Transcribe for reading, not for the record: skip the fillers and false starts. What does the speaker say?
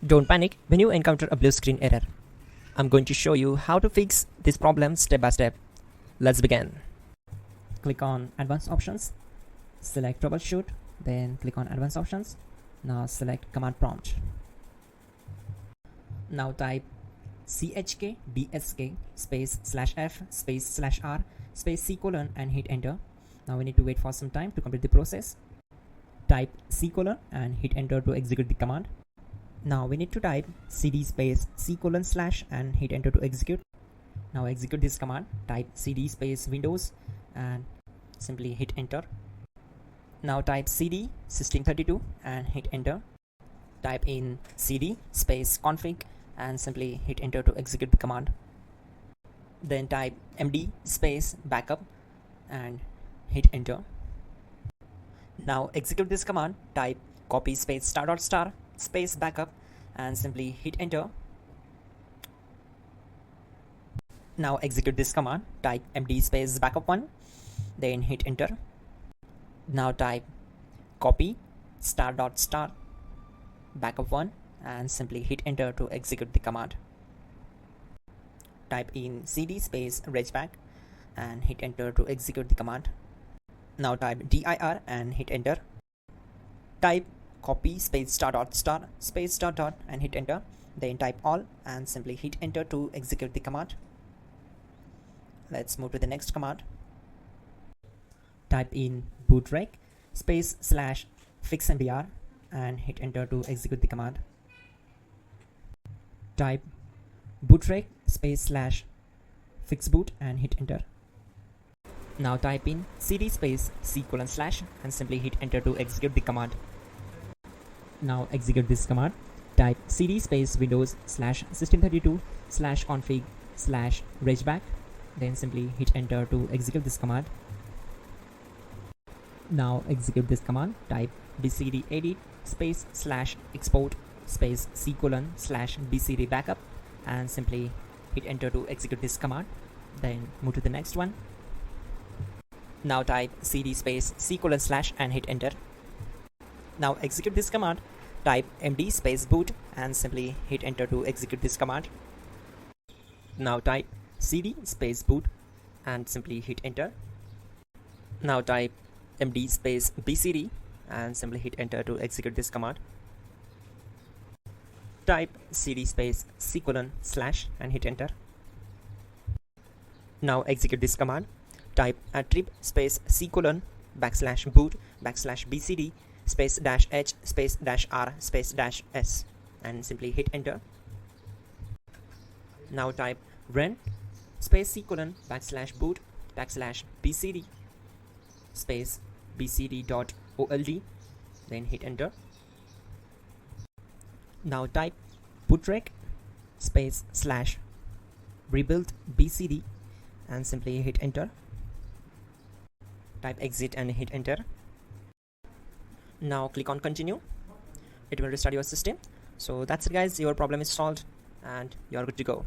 Don't panic when you encounter a blue screen error. I'm going to show you how to fix this problem step by step. Let's begin. Click on Advanced Options, select Troubleshoot, then click on Advanced Options. Now select Command Prompt. Now type chk bsk space /f space /r space c colon and hit enter. Now we need to wait for some time to complete the process. Type c colon and hit enter to execute the command. Now we need to type cd space c colon / and hit enter to execute. Now execute this command. Type cd space Windows and simply hit enter. Now type cd system32 and hit enter. Type in cd space config and simply hit enter to execute the command. Then type md space backup and hit enter. Now execute this command. Type copy space *** space backup and simply hit enter. Now execute this command. Type md space backup1, then hit enter. Now type copy ** backup1 and simply hit enter to execute the command. Type in cd space regback and hit enter to execute the command. Now type dir and hit enter. Type copy space ** space .. and hit enter. Then type all and simply hit enter to execute the command. Let's move to the next command. Type in bootrec space /fixmbr and hit enter to execute the command. Type bootrec space /fixboot and hit enter. Now type in cd space c colon / and simply hit enter to execute the command. Now execute this command. Type cd space Windows /system32 /config /regback, then simply hit enter to execute this command. Now execute this command. Type bcd edit space /export space c colon /bcd backup and simply hit enter to execute this command. Then move to the next one. Now type cd space c colon / and hit enter. Now execute this command. Type md space boot and simply hit enter to execute this command. Now type cd space boot and simply hit enter. Now type md space bcd and simply hit enter to execute this command. Type cd space c colon / and hit enter. Now execute this command. Type attrib space c colon /boot /bcd space -h space -r space -s and simply hit enter. Now type run space c colon /boot /bcd space bcd.old, then hit enter. Now type bootrec space /rebuild bcd and simply hit enter. Type exit and hit enter. Now click on continue. It will restart your system. So that's it guys, your problem is solved and you're good to go.